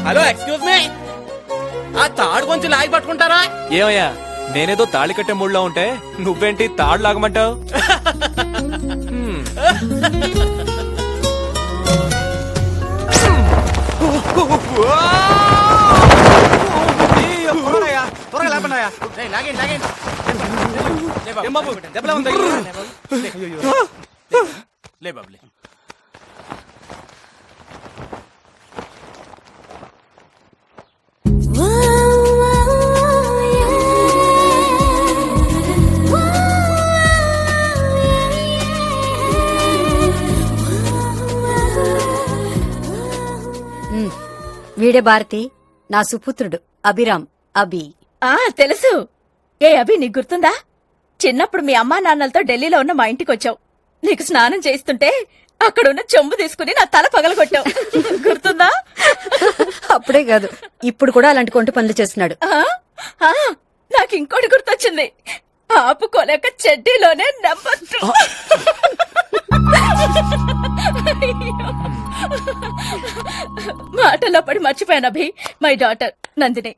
Hello excuse మీ, ఆ తాడు కొంచెం లాగి పట్టుకుంటారా? ఏమయ్యా నేనేదో తాళి కట్టే మూడ్లో ఉంటే నువ్వేంటి తాడు లాగమంటావు? త్వరగా లేపండి. లాగండి లాగండి. ఏం బాబు దెబ్బలా ఉంది? లే బాబు లే. వీడే భారతి, నా సుపుత్రుడు అభిరామ్. అభి తెలుసు. ఏ అభి, నీకు గుర్తుందా? చిన్నప్పుడు మీ అమ్మా నాన్నలతో ఢిల్లీలో ఉన్న మా ఇంటికి వచ్చావు. నీకు స్నానం చేస్తుంటే అక్కడున్న చెంబు తీసుకుని నా తల పగలగొట్టావు. గుర్తుందా? అప్పుడే కాదు, ఇప్పుడు కూడా అలాంటి కొంట పనులు చేస్తున్నాడు. నాకు ఇంకోటి గుర్తొచ్చింది. ఆపుకోలేక చెడ్డీలోనే నెంబర్ 2. మాటల్లో పడి మర్చిపోయాను Abhi. My daughter Nandini.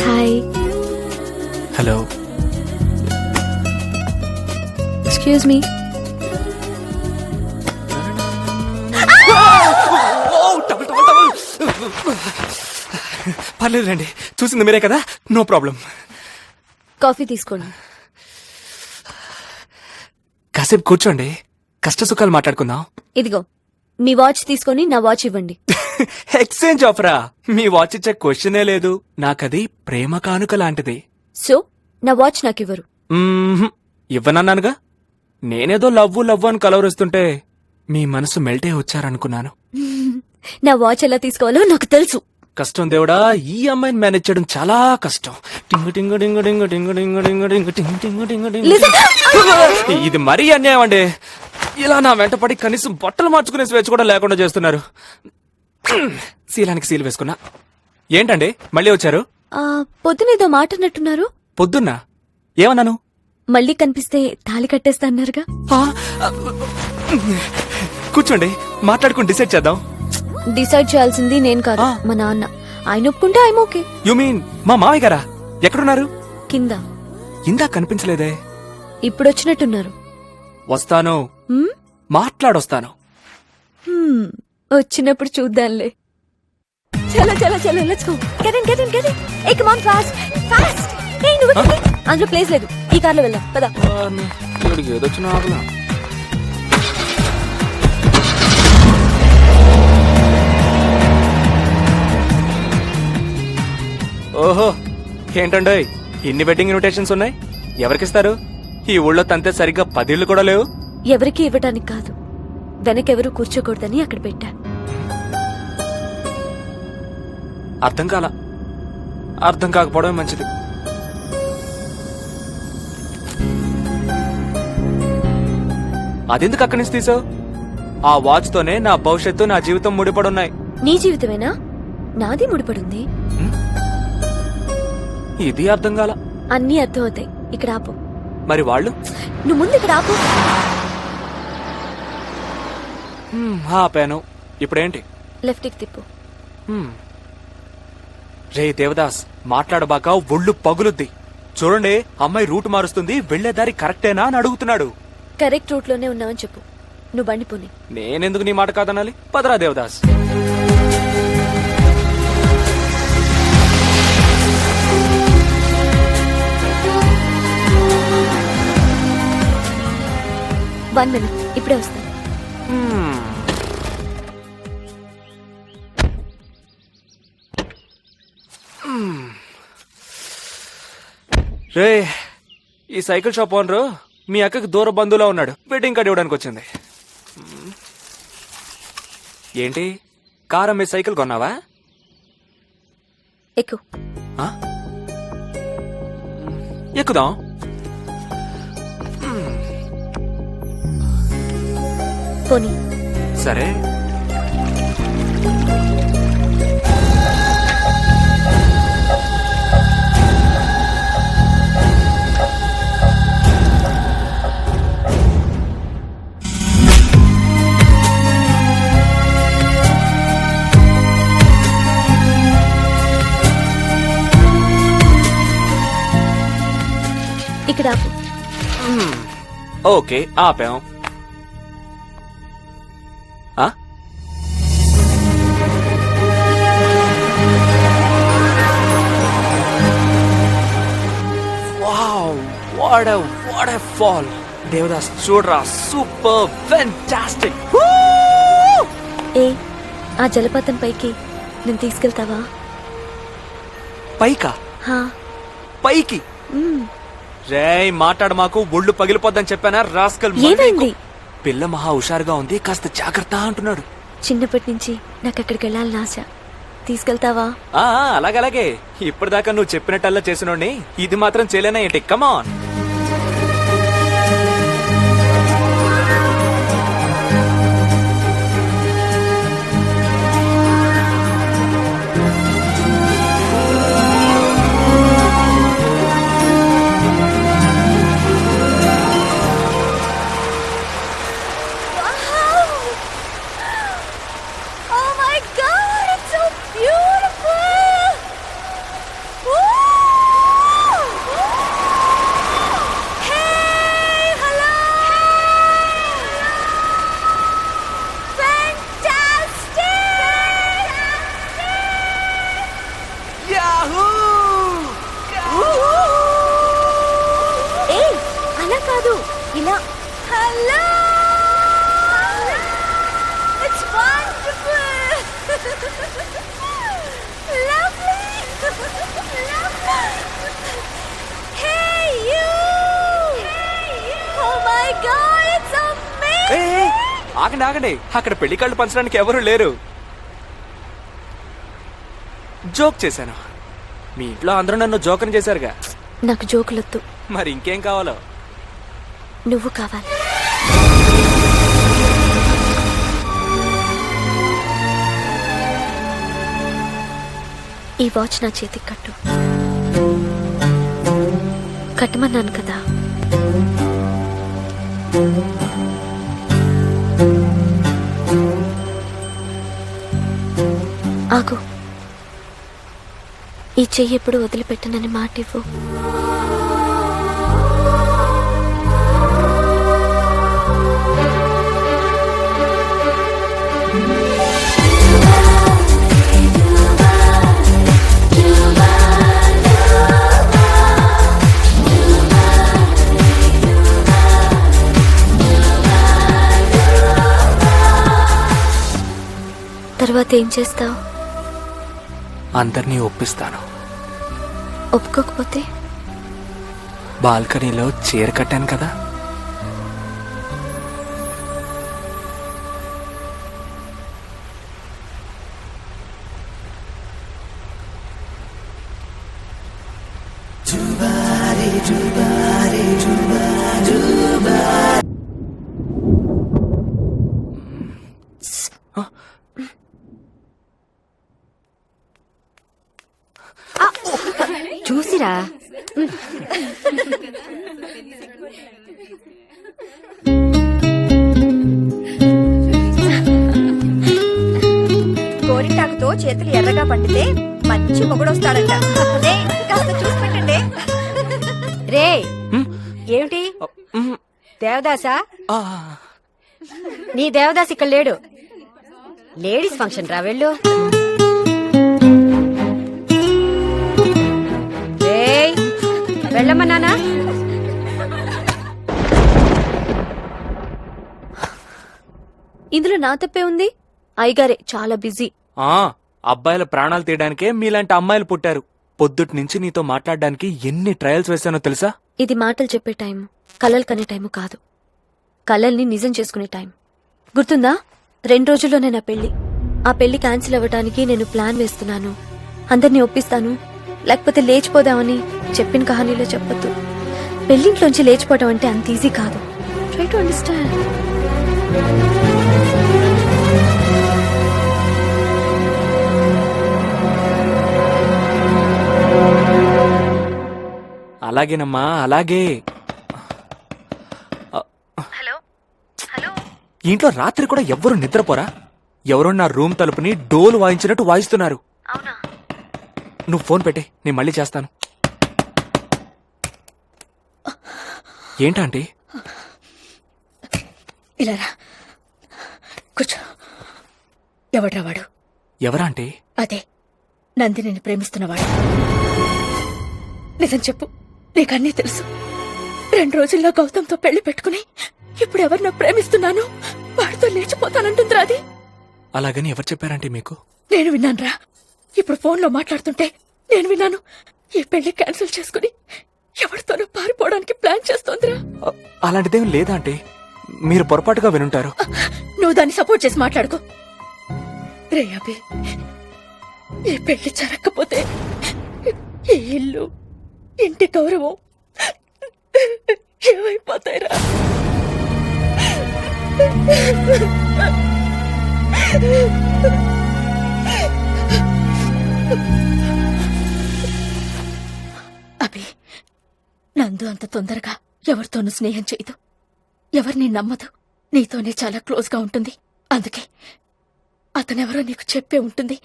Hi. Hello. Excuse me. పర్లేదు రండి, చూసింది మీరే కదా, నో ప్రాబ్లం. కాఫీ తీసుకోండి. కాసేపు కూర్చోండి, కష్ట సుఖాలు మాట్లాడుకుందాం. ఇదిగో మీ వాచ్ తీసుకొని నా వాచ్ ఇవ్వండి. ఎక్స్చేంజ్ ఆఫరా? మీ వాచ్ ఇచ్చే క్వశ్చనే లేదు. నాకది ప్రేమ కానుక లాంటిది. సో నా వాచ్ నాకు ఇవ్వరు? ఇవ్వనన్నానుగా. నేనేదో లవ్వు అని కలవరిస్తుంటే మీ మనసు మెల్టే వచ్చారనుకున్నాను. నా వాచ్ ఎలా తీసుకోవాలో నాకు తెలుసు. కష్టం దేవుడా, ఈ అమ్మాయిని మేనేజ్ చేయడం చాలా కష్టం. టింగు టింగు టింగు టింగు టింగు టింగు టింగు టింగు టింగు టింగు టింగు టింగు. ఇది మరీ అన్యాయం అండి. ఇలా నా వెంట పడి కనీసం బట్టలు మార్చుకునే స్వేచ్ఛ కూడా లేకుండా చేస్తున్నారు. శీలానికి సీలు వేసుకున్నా. ఏంటండి మళ్ళీ వచ్చారు? పొద్దునేదో మాట అన్నట్టున్నారు. పొద్దున్నా ఏమన్నాను? మళ్ళీ కనిపిస్తే తాళి కట్టేస్తా అన్నారుగా. కూర్చోండి, మాట్లాడుకుని డిసైడ్ చేద్దాం. డిసైడ్ చేయాల్సింది నేను కాదు, మా నాన్న. ఆయన ఒప్పుకుంటే ఐఎమ్ ఓకే. యు మీన్ మా మావయ్య గారా? ఎక్కడున్నారు? కింద. ఇందా కనిపించలేదే. ఇప్పుడు వచ్చినట్టున్నారు. వస్తాను, మాట్లాడొస్తాను. వచ్చినప్పుడు చూద్దాంలే. చలో చలో చలో, let's go. Get in get in get in. ఏ కమ్ ఆన్, ఫాస్ట్ ఫాస్ట్. ఏ నువ్వు అందులో ప్లేస్ లేదు, ఈ కార్లో వెళ్దాం పద. ఏదొచ్చినా ఆగలా. ఓహో, ఏంటండో ఇన్ని వెడ్డింగ్ ఇన్విటేషన్స్ ఉన్నాయి. ఎవరికిస్తారు? ఈ ఊళ్ళో తంతే సరిగ్గా 10 ఇళ్ళు కూడా లేవు. ఎవరికి ఇవ్వటానికి కాదు, వెనకెవరు కూర్చోకూడదని అక్కడ పెట్టా. అర్థం కాల. అర్థం కాకపోవడమే మంచిది. అదెందుకు అక్కడి నుంచి తీసావు? ఆ వాచ్ తోనే నా భవిష్యత్తు, నా జీవితం ముడిపడున్నాయి. నీ జీవితమేనా? నాది ముడిపడుంది. ఇది అర్థం కాల. అన్నీ అర్థం అవుతాయి. ఇక్కడ ఆపు. మరి వాళ్ళు? నువ్వు ముందు ఇక్కడ ఆపు. ఆపాను. ఇప్పుడేంటి? లెఫ్ట్ కి తిప్పు. రే దేవదాస్, మాట్లాడబాక ఒళ్ళు పగులుద్ది. చూడండి, అమ్మాయి రూట్ మారుస్తుంది, వెళ్లే దారి కరెక్టేనా అని అడుగుతున్నాడు. కరెక్ట్ రూట్ లోనే ఉన్నావని చెప్పు. నువ్వు బండి పోనీ. నేనెందుకు నీ మాట కాదనాలి? పదరా దేవదాస్. వన్ మినిట్, ఇప్పుడే వస్తాను. రే, ఈ సైకిల్ షాప్ ఓనరు మీ అక్కకి దూర బంధువులా ఉన్నాడు. వెడ్డింగ్ కార్డు ఇవ్వడానికి వచ్చింది. ఏంటి, కారం మీ సైకిల్ కొన్నావా? ఎక్కు. ఎక్కుదాం. పోనీ. సరే. ఇక్కడ ఆపు. ఓకే ఆపాం. ఆ? Wow, what a fall. Devdas చూడరా, సూపర్ ఫెంటాస్టిక్. ఏ ఆ జలపాతం పైకి నేను తీసుకెళ్తావా? పైకా? హా. పైకి? రేయ్ మాట్లాడు, మాకు ఒళ్ళు పగిలిపోద్దని చెప్పానా రాస్కల్. ఏమైంది? పిల్ల మహా హుషారుగా ఉంది, కాస్త జాగ్రత్త అంటున్నాడు. చిన్నప్పటి నుంచి నాకు అక్కడికి వెళ్ళాలని ఆశ. తీసుకెళ్తావా? అలాగే ఇప్పటిదాకా నువ్వు చెప్పినట్టల్లా చేసినోడిని ఇది మాత్రం చేయలేనా ఏంటి? కమాన్. Oh my God, it's so beautiful! Hey, hello! Hey, అలా కాదు, ఇలా. Hello! It's wonderful! Lovely! Hey, you! Oh my God, it's amazing! ఆగండి, అక్కడ పెళ్లి కళ్ళు పంచడానికి ఎవరు లేరు. జోక్ చేశాను. మీ ఇంట్లో అందరూ నన్ను జోకర్ చేశారుగా. నాకు జోకులొద్దు. మరి ఇంకేం కావాలో? నువ్వు కావాలి. ఈ వాచ్ నా చేతికి కట్టు. కట్టమన్నాను కదా. ఆగు. ఈ చెయ్యి ఎప్పుడు వదిలిపెట్టనని మాట ఇవ్వు. తర్వాత ఏం చేస్తావు? అందరినీ ఒప్పిస్తాను. ఒప్పుకోకపోతే? బాల్కనీలో చీర కట్టాను కదా. చూసిరా. గోరింటాకుతో చేతులు ఎర్రగా పండితే మంచి మొగుడొస్తాడంట. కాస్త చూసి పెట్టండి. రే ఏమిటి దేవదాసా? నీ దేవదాస్ ఇక్కడ లేడు. లేడీస్ ఫంక్షన్ రా, వెళ్ళు. వెళ్ళమన్నానా? ఇందులో నా తప్పే ఉంది. అయ్యగారే చాలా బిజీ. అబ్బాయిల ప్రాణాలు తీయడానికే మీలాంటి అమ్మాయిలు పుట్టారు. పొద్దుటి నుంచి నీతో మాట్లాడడానికి ఎన్ని ట్రయల్స్ వేశానో తెలుసా? ఇది మాటలు చెప్పే టైం, కలలు కనే టైము కాదు. కలల్ని నిజం చేసుకునే టైం. గుర్తుందా? 2 రోజుల్లోనే నా పెళ్లి. ఆ పెళ్లి క్యాన్సిల్ అవ్వటానికి నేను ప్లాన్ వేస్తున్నాను. అందరినీ ఒప్పిస్తాను, లేకపోతే లేచిపోదామని. చెప్పిన కహానీలో చెప్పొద్దు. పెళ్లింట్లోంచి లేచిపోవడం అంటే అంత ఈజీ కాదు. Try to understand. అలాగేనమ్మా, అలాగే. ఇంట్లో రాత్రి కూడా ఎవ్వరు నిద్రపోరా? ఎవరో నా రూమ్ తలుపుని డోలు వాయించినట్టు వాయిస్తున్నారు. నువ్వు ఫోన్ పెట్టే, నేను మళ్ళీ చేస్తాను. ఏంటంటే ఇలా రా. కూర్చో. ఎవడ్రా వాడు? ఎవరా అంటే? అదే నందినిని ప్రేమిస్తున్నవాడు. నిజం చెప్పు, నీకన్నీ తెలుసు. 2 రోజుల్లో గౌతమ్తో పెళ్లి పెట్టుకుని ఇప్పుడు ఎవరినో ప్రేమిస్తున్నాను, వాడితో లేచిపోతానంటుందిరా అది. అలాగని ఎవరు చెప్పారంటే మీకు? నేను విన్నానురా. ఇప్పుడు ఫోన్లో మాట్లాడుతుంటే నేను విన్నాను. ఈ పెళ్లి క్యాన్సిల్ చేసుకుని ఎవరితోనో పారిపోవడానికి ప్లాన్ చేస్తోందిరా. అలాంటిదేం లేదా అంటే? మీరు పొరపాటుగా వినుంటారు. నువ్వు దాన్ని సపోర్ట్ చేసి మాట్లాడుకో. రే అభి, ఈ పెళ్లి జరగకపోతే ఈ ఇల్లు, ఇంటి గౌరవం ఏమైపోతాయిరా? అభి, నందు అంత తొందరగా ఎవరితోనూ స్నేహం చేయదు, ఎవరిని నమ్మదు. నీతోనే చాలా క్లోజ్ గా ఉంటుంది. అందుకే అతనెవరో నీకు చెప్పే ఉంటుంది.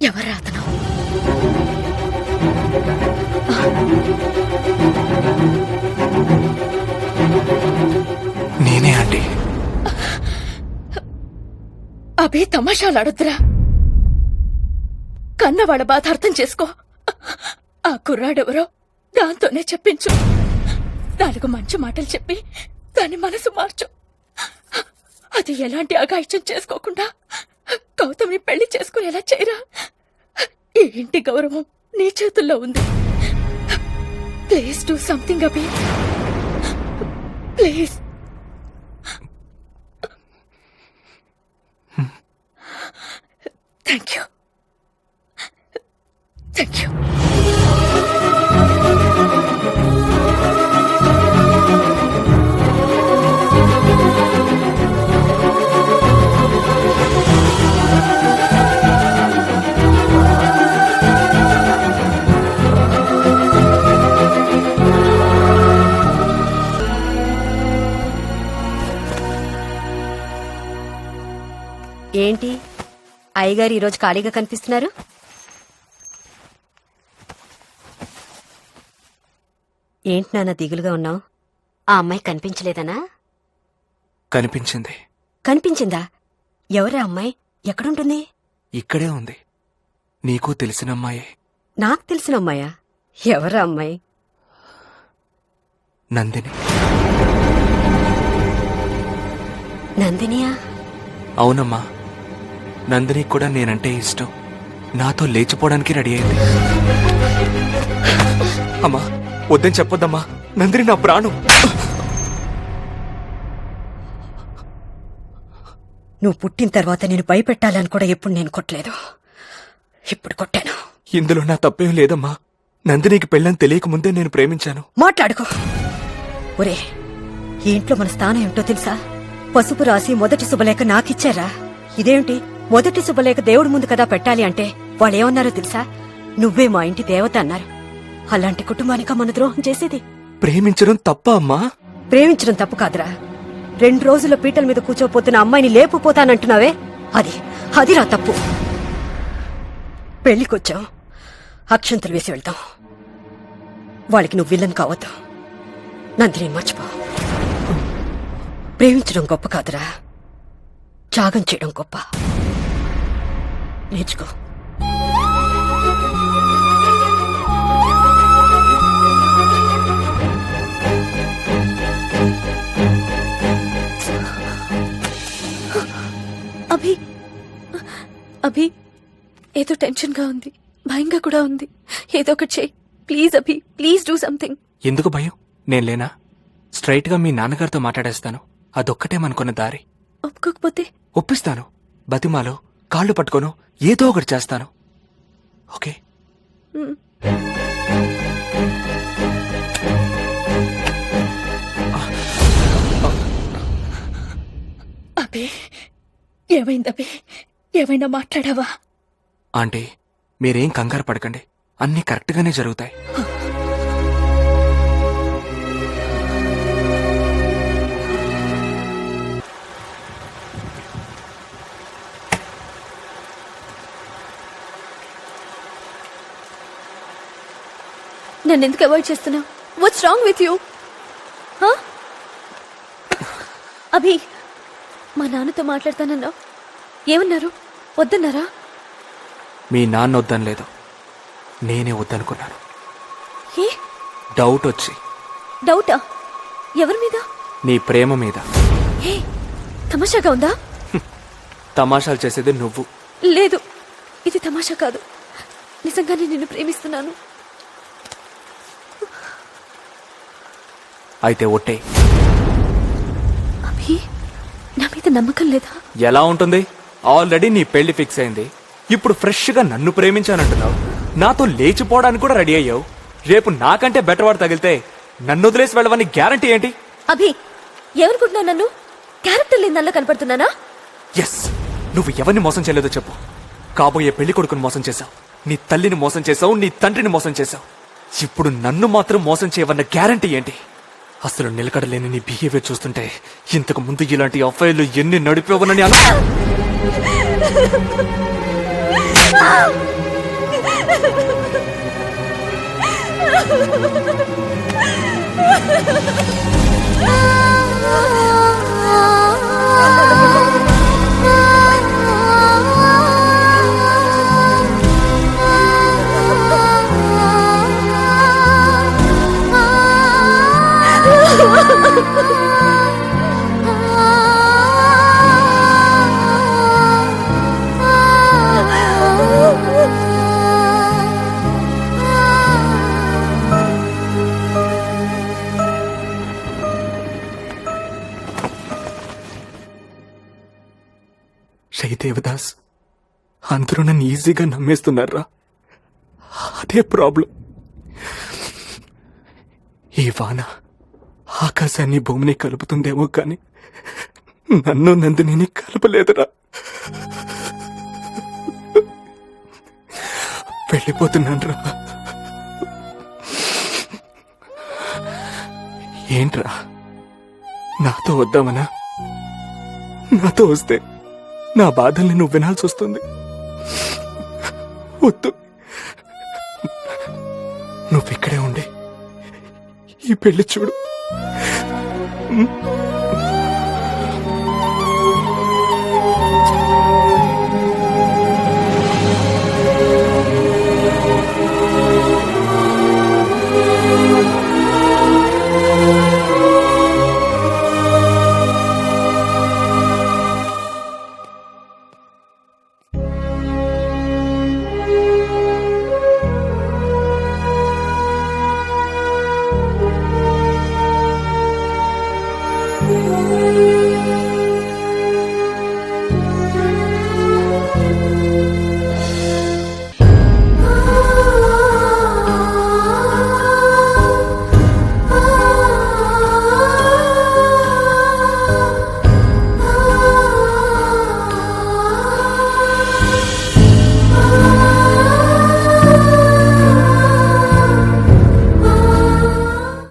ఎవరా అతను? నేనే అండి. అభి, తమాషాలాడొద్దురా. కన్నవాళ్ళ బాధ అర్థం చేసుకో. ఆ కుర్రాడెవరో దాంతోనే చెప్పించు. 4 మంచి మాటలు చెప్పి దాని మనసు మార్చు. అది ఎలాంటి అఘాయిత్యం చేసుకోకుండా గౌతమ్ని పెళ్లి చేసుకునేలా చేయరా. ఈ ఇంటి గౌరవం నీ చేతుల్లో ఉంది. Please do something Abhi, please. Thank you, thank you. ఏంటి అయ్యగారు ఈరోజు ఖాళీగా కనిపిస్తున్నారు? ఏంటి నాన్న దిగులుగా ఉన్నావు? ఆ అమ్మాయి కనిపించలేదనా? కనిపించింది. కనిపించిందా? ఎవరా అమ్మాయి? ఎక్కడుంటుంది? ఇక్కడే ఉంది. నీకు తెలిసిన అమ్మాయే. నాకు తెలిసిన అమ్మాయా? ఎవరా అమ్మాయి? నందిని. నందినియా? అవునమ్మా, నందిని కూడా నేనంటే ఇష్టం. నాతో లేచిపోవడానికి రెడీ అయింది. అమ్మా, వద్దని చెప్పొద్దమ్మా. నందిని నా ప్రాణం. నువ్వు పుట్టిన తర్వాత నేను భయపెట్టాలని కూడా ఎప్పుడు నేను కొట్టలేదు. ఇప్పుడు కొట్టాను. ఇందులో నా తప్పేం లేదమ్మా. నందినికి పెళ్ళని తెలియకముందే నేను ప్రేమించాను. మాట్లాడుకో. ఒరే, ఈ ఇంట్లో మన స్థానం ఏమిటో తెలుసా? పసుపు రాసి మొదటి శుభలేఖ నాకిచ్చారా? ఇదేమిటి, మొదటి శుభలేఖ దేవుడి ముందు కదా పెట్టాలి అంటే వాళ్ళేమన్నారో తెలుసా? నువ్వే మా ఇంటి దేవత అన్నారు. అలాంటి కుటుంబానికా మన ద్రోహం చేసేది? ప్రేమించడం తప్ప అమ్మా? ప్రేమించడం తప్పు కాదురా. 2 రోజుల పీటల మీద కూర్చోపోతున్న అమ్మాయిని లేపుపోతానంటున్నావే, అదిరా తప్పు. పెళ్లికొచ్చాం, అక్షంతలు వేసి వెళ్తాం. వాళ్ళకి నువ్వు విల్లన్ కావద్దు. నందిని మర్చిపో. ప్రేమించడం గొప్ప కాదురా, త్యాగం చేయడం గొప్ప. నేర్చుకో. అభి, అభి, ఏదో టెన్షన్ గా ఉంది, భయంగా కూడా ఉంది. ఏదో ఒకటి చెయ్యి please. Abhi, please do something. ఎందుకు భయం? నేను లేనా? స్ట్రైట్ గా మీ నాన్నగారితో మాట్లాడేస్తాను. అదొక్కటే మనకున్న దారి. ఒప్పుకోకపోతే? ఒప్పిస్తాను. బతిమాలో, కాళ్ళు పట్టుకోను, ఏదో ఒకటి చేస్తాను. ఓకే? అబే, ఏమైందబే? ఏమైనా మాట్లాడావా? ఆంటీ, మీరేం కంగారు పడకండి. అన్నీ కరెక్ట్గానే జరుగుతాయి. నన్ను ఎందుకు అవాయిడ్ చేస్తున్నావు? What's wrong with you? Abhi, మా నాన్నతో మాట్లాడతానన్నావు, ఏమన్నారు? వద్దన్నారా? మీ నాన్న వద్దనలేదు, నేనే వద్దనుకున్నాను. ఏ డౌట్ వచ్చి. డౌటా? ఎవరి మీద? నీ ప్రేమ మీద. ఏ తమాషాగా ఉందా? తమాషాలు చేసేది నువ్వు. లేదు, ఇది తమాషా కాదు. నిజంగానే నిన్ను ప్రేమిస్తున్నాను. అయితే ఒట్టే. అభి, నా మీద నమ్మకం లేదా? ఎలా ఉంటుంది? ఆల్రెడీ నీ పెళ్లి ఫిక్స్ అయింది. ఇప్పుడు ఫ్రెష్ గా నన్ను ప్రేమించానంటున్నావు. నాతో లేచిపోవడానికి కూడా రెడీ అయ్యావు. రేపు నాకంటే బెటర్ వాడు తగిలితే నన్ను వదిలేసి వెళ్ళవని గ్యారంటీ ఏంటి? అభి, ఏమనుకుంటున్నావు? నన్ను క్యారెక్టర్ లేని దానిలో కనపడుతున్నానా? ఎస్, నువ్వు ఎవరిని మోసం చేయలేదో చెప్పు. కాబోయే పెళ్లి కొడుకుని మోసం చేశావు, నీ తల్లిని మోసం చేశావు, నీ తండ్రిని మోసం చేశావు. ఇప్పుడు నన్ను మాత్రం మోసం చేయవన్న గ్యారంటీ ఏంటి? అసలు నిలకడలేని నీ బిహేవియర్ చూస్తుంటే ఇంతకు ముందు ఇలాంటి అఫైర్లు ఎన్ని నడిపేవనని శ్రీ దేవదాస్, అందరూ నన్ను ఈజీగా నమ్మేస్తున్నారా? అదే ప్రాబ్లం. ఈ వాన ఆకాశాన్ని భూమిని కలుపుతుందేమో కానీ నన్ను నందిని కలపలేదురా. వెళ్ళిపోతున్నానురా. ఏంట్రా, నాతో వద్దామనా? నాతో వస్తే నా బాధల్ని నువ్వు వినాల్సి వస్తుంది. వద్దు, నువ్విక్కడే ఉండి ఈ పెళ్లి చూడు.